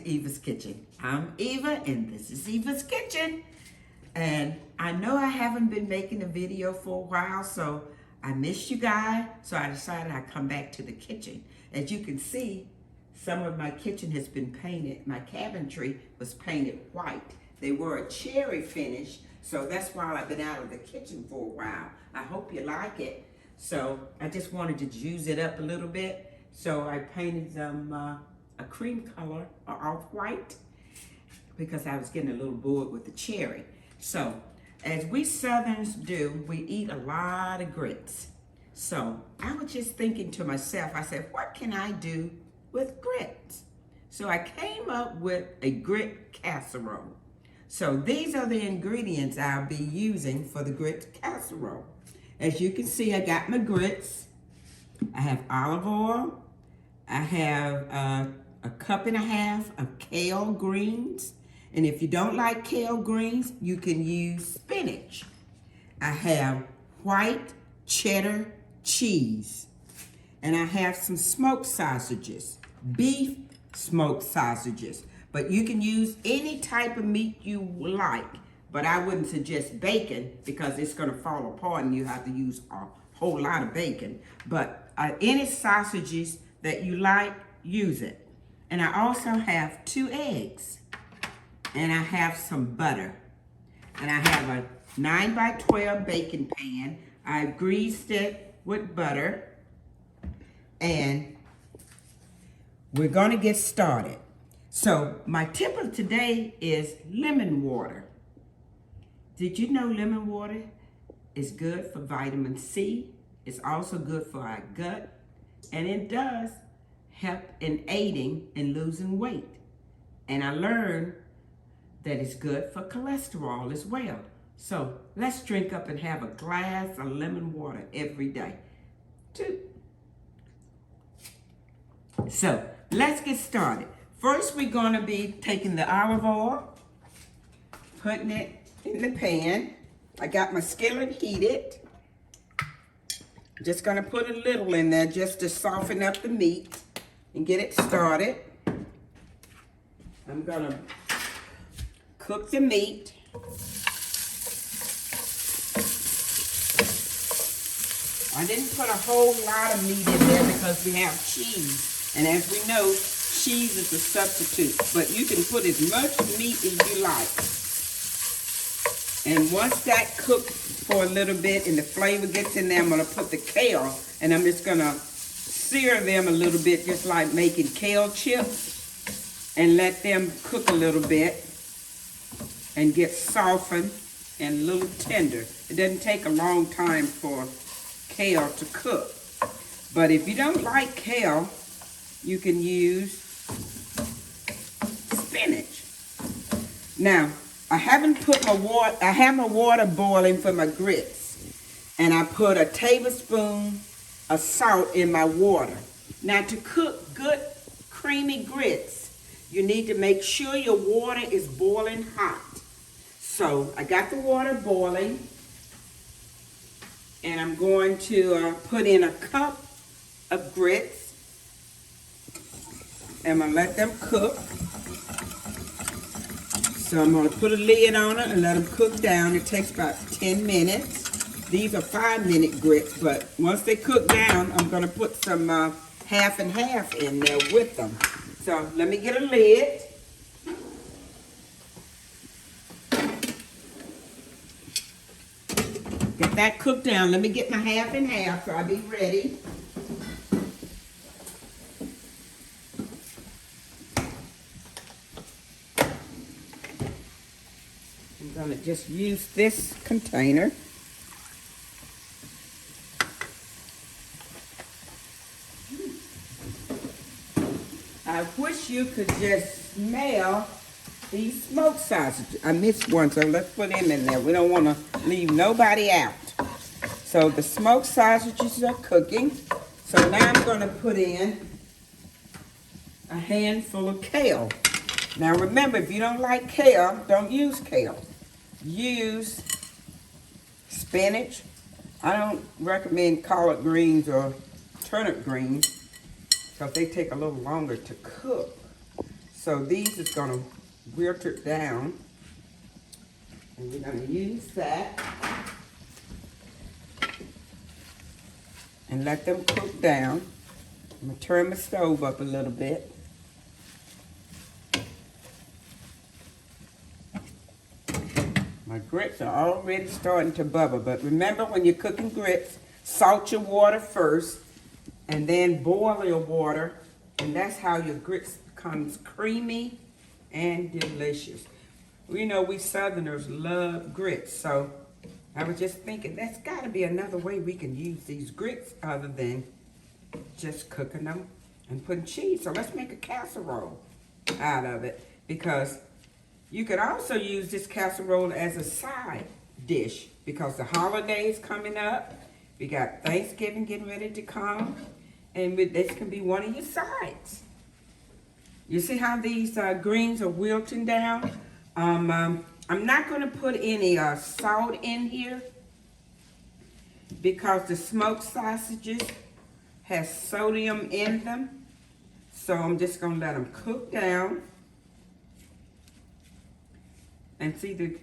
to Eva's Kitchen. I'm Eva and this is Eva's Kitchen. And I know I haven't been making a video for a while, so I missed you guys. So I decided I'd come back to the kitchen. As you can see, some of my kitchen has been painted. My cabinetry was painted white. They were a cherry finish, so that's why I've been out of the kitchen for a while. I hope you like it. So I just wanted to juice it up a little bit. So I painted them a cream color, or off-white, because I was getting a little bored with the cherry. So, as we Southerns do, we eat a lot of grits. So, I was just thinking to myself, I said, what can I do with grits? So, I came up with a grit casserole. So, these are the ingredients I'll be using for the grit casserole. As you can see, I got my grits. I have olive oil. I have a cup and a half of kale greens. And if you don't like kale greens, you can use spinach. I have white cheddar cheese. And I have some smoked sausages, beef smoked sausages. But you can use any type of meat you like. But I wouldn't suggest bacon because it's gonna fall apart and you have to use a whole lot of bacon. But any sausages that you like, use it. And I also have 2 eggs. And I have some butter. And I have a 9x12 baking pan. I've greased it with butter. And we're gonna get started. So my tip of today is lemon water. Did you know lemon water is good for vitamin C? It's also good for our gut. And it does help in aiding in losing weight. And I learned that it's good for cholesterol as well. So let's drink up and have a glass of lemon water every day. 2. So let's get started. First, we're gonna be taking the olive oil, putting it in the pan. I got my skillet heated. Just gonna put a little in there just to soften up the meat and get it started. I'm gonna cook the meat. I didn't put a whole lot of meat in there because we have cheese. And as we know, cheese is a substitute. But you can put as much meat as you like. And once that cooks for a little bit and the flavor gets in there, I'm gonna put the kale and I'm just gonna sear them a little bit, just like making kale chips, and let them cook a little bit and get softened and a little tender. It doesn't take a long time for kale to cook. But if you don't like kale, you can use spinach. Now, I haven't put my water, I have my water boiling for my grits. And I put a tablespoon of salt in my water. Now to cook good creamy grits, you need to make sure your water is boiling hot. So I got the water boiling and I'm going to put in a cup of grits. And I'm gonna let them cook. So I'm gonna put a lid on it and let them cook down. It takes about 10 minutes. These are 5-minute grits, but once they cook down, I'm gonna put some half and half in there with them. So let me get a lid. Get that cooked down. Let me get my half and half so I'll be ready. I'm gonna just use this container. I wish you could just smell these smoked sausages. I missed one, so let's put them in there. We don't want to leave nobody out. So the smoked sausages are cooking. So now I'm going to put in a handful of kale. Now remember, if you don't like kale, don't use kale. Use spinach. I don't recommend collard greens or turnip greens because they take a little longer to cook. So these is gonna wilt it down. And we're gonna use that. And let them cook down. I'm gonna turn my stove up a little bit. My grits are already starting to bubble, but remember when you're cooking grits, salt your water first and then boil your water, and that's how your grits becomes creamy and delicious. We know we Southerners love grits, so I was just thinking that's got to be another way we can use these grits other than just cooking them and putting cheese. So let's make a casserole out of it, because you could also use this casserole as a side dish because the holidays coming up. We got Thanksgiving getting ready to come, and this can be one of your sides. You see how these greens are wilting down? I'm not going to put any salt in here because the smoked sausages has sodium in them. So I'm just going to let them cook down. And see,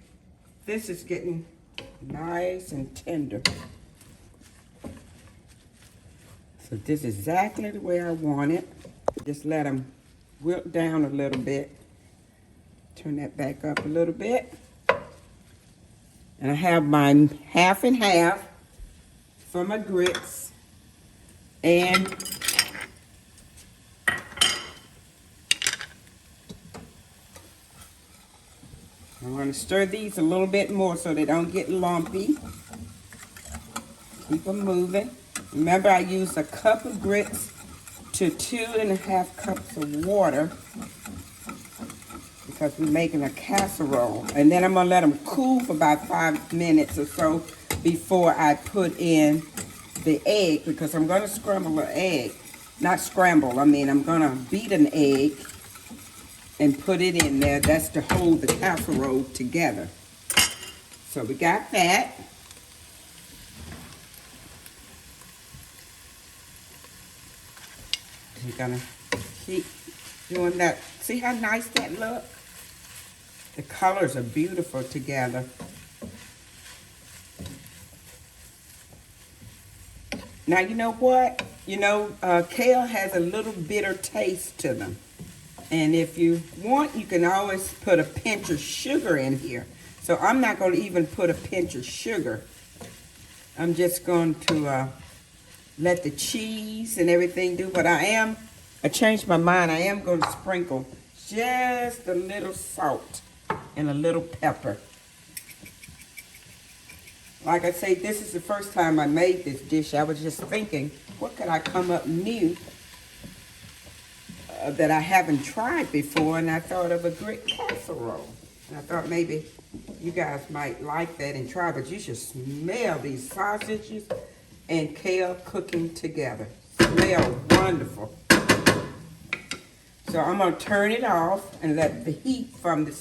this is getting nice and tender. So this is exactly the way I want it. Just let them wilt down a little bit. Turn that back up a little bit. And I have my half and half for my grits. And I'm going to stir these a little bit more so they don't get lumpy. Keep them moving. Remember, I used a cup of grits to 2.5 cups of water because we're making a casserole. And then I'm going to let them cool for about 5 minutes or so before I put in the egg, because I'm going to scramble an egg. Not scramble, I mean I'm going to beat an egg and put it in there. That's to hold the casserole together. So we got that. We're gonna keep doing that. See how nice that looks? The colors are beautiful together. Now you know what? You know, kale has a little bitter taste to them. And if you want, you can always put a pinch of sugar in here. So I'm not going to even put a pinch of sugar. I'm just going to let the cheese and everything do. But I changed my mind. I am going to sprinkle just a little salt and a little pepper. Like I say, this is the first time I made this dish. I was just thinking, what could I come up new that I haven't tried before, and I thought of a grit casserole. And I thought maybe you guys might like that and try, but you should smell these sausages and kale cooking together. Smell wonderful. So I'm going to turn it off and let the heat from the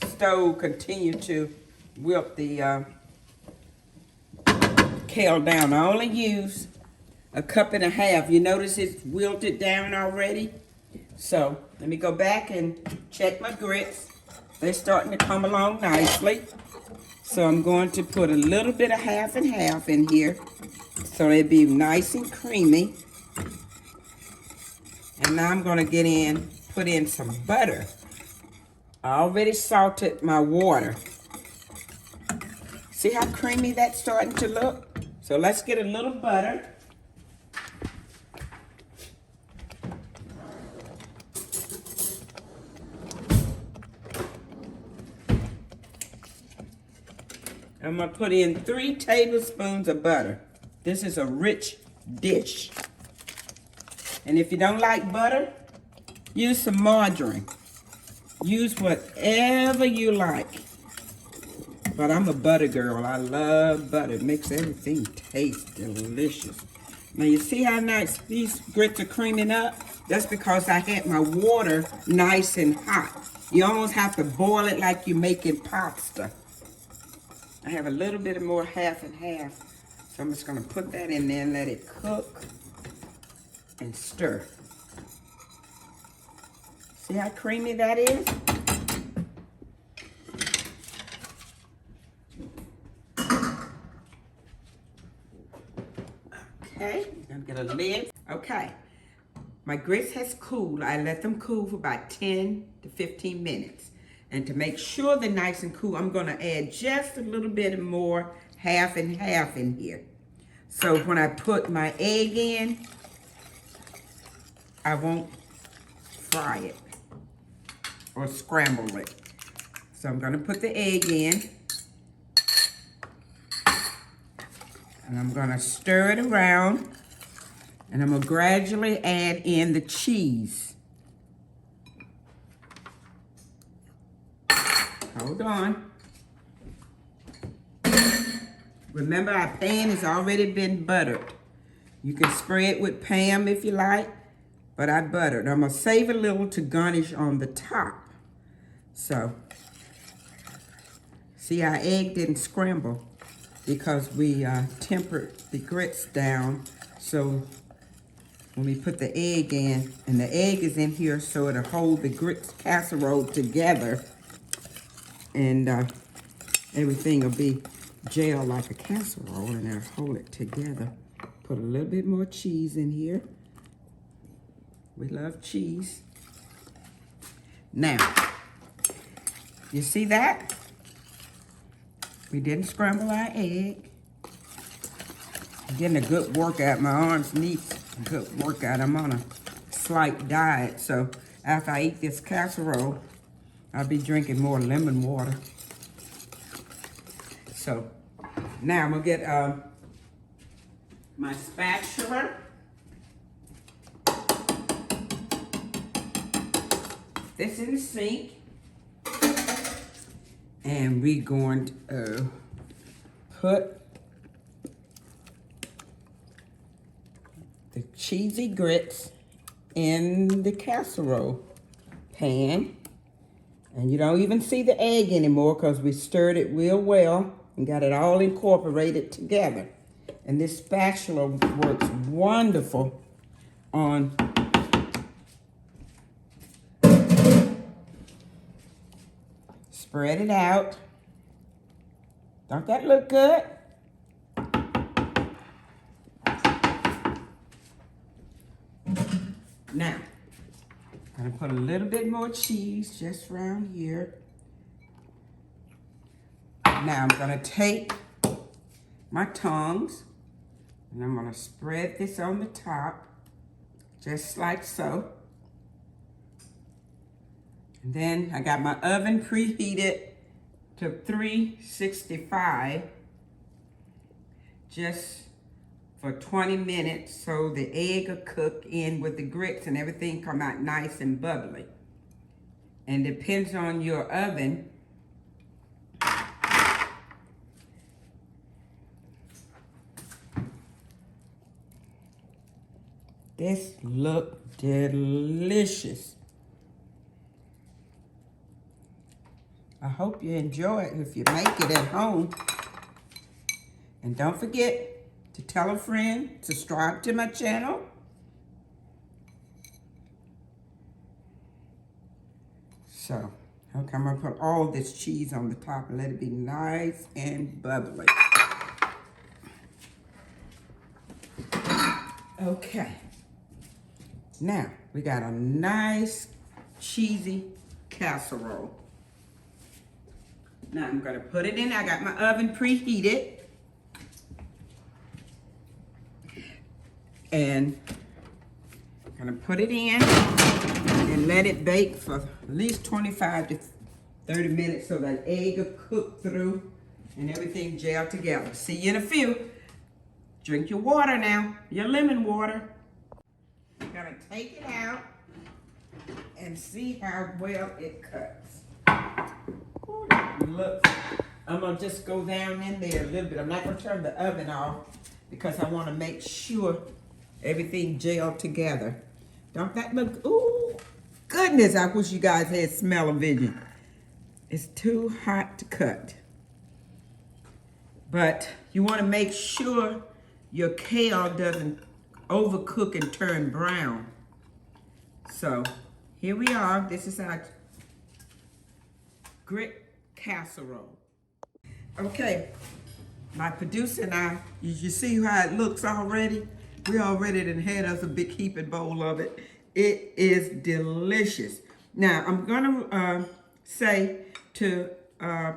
stove continue to wilt the kale down. I only use 1.5 cups. You notice it's wilted down already? So let me go back and check my grits. They're starting to come along nicely. So I'm going to put a little bit of half and half in here so they'll be nice and creamy. And now I'm going to put in some butter. I already salted my water. See how creamy that's starting to look? So let's get a little butter. I'm going to put in 3 tablespoons of butter. This is a rich dish. And if you don't like butter, use some margarine. Use whatever you like. But I'm a butter girl. I love butter. It makes everything taste delicious. Now you see how nice these grits are creaming up? That's because I had my water nice and hot. You almost have to boil it like you're making pasta. I have a little bit more half and half. So I'm just going to put that in there and let it cook and stir. See how creamy that is? Okay, I'm gonna get a lid. Okay, my grits has cooled. I let them cool for about 10 to 15 minutes. And to make sure they're nice and cool, I'm gonna add just a little bit more, half and half in here. So when I put my egg in, I won't fry it or scramble it. So I'm gonna put the egg in. And I'm gonna stir it around. And I'm gonna gradually add in the cheese. Hold on. Remember, our pan has already been buttered. You can spray it with Pam if you like, but I buttered. I'm gonna save a little to garnish on the top. So, see, our egg didn't scramble because we tempered the grits down. So when we put the egg in, and the egg is in here so it'll hold the grits casserole together, and everything will be gel like a casserole, and I'll hold it together. Put a little bit more cheese in here. We love cheese. Now, you see that? We didn't scramble our egg. I'm getting a good workout. My arms need a good workout. I'm on a slight diet, so after I eat this casserole, I'll be drinking more lemon water. So now I'm gonna get my spatula. This in the sink. And we're going to put the cheesy grits in the casserole pan. And you don't even see the egg anymore because we stirred it real well and got it all incorporated together. And this spatula works wonderful on spread it out. Don't that look good? Now, I'm gonna put a little bit more cheese just around here. Now I'm gonna take my tongs and I'm gonna spread this on the top, just like so. And then I got my oven preheated to 365 just for 20 minutes so the egg will cook in with the grits and everything come out nice and bubbly. And depends on your oven. This look delicious. I hope you enjoy it if you make it at home. And don't forget to tell a friend, subscribe to my channel. So, okay, I'm gonna put all this cheese on the top and let it be nice and bubbly. Okay. Now, we got a nice cheesy casserole. Now I'm gonna put it in. I got my oven preheated. And I'm gonna put it in and let it bake for at least 25 to 30 minutes so that egg will cook through and everything gel together. See you in a few. Drink your water now, your lemon water. I'm gonna take it out and see how well it cuts. Ooh, look, I'm gonna just go down in there a little bit. I'm not gonna turn the oven off because I wanna make sure everything gelled together. Don't that look, ooh, goodness, I wish you guys had smell-o-vision. It's too hot to cut. But you wanna make sure your kale doesn't overcook and turn brown. So here we are. This is our grit casserole. Okay, my producer and I, you see how it looks already? We already done had us a big heaping bowl of it. It is delicious. Now, I'm gonna say to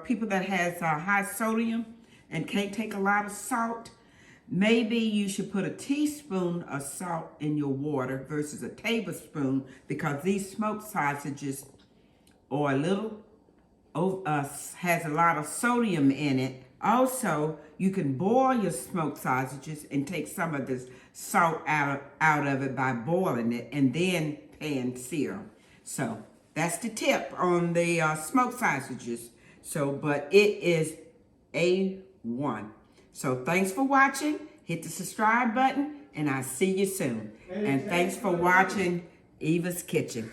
people that has high sodium and can't take a lot of salt, maybe you should put a teaspoon of salt in your water versus a tablespoon, because these smoked sausages are a little, has a lot of sodium in it. Also, you can boil your smoked sausages and take some of this salt out of it by boiling it and then pan sear them. So that's the tip on the smoked sausages. So, but it is A1. So thanks for watching. Hit the subscribe button and I'll see you soon. And thanks for watching Eva's Kitchen.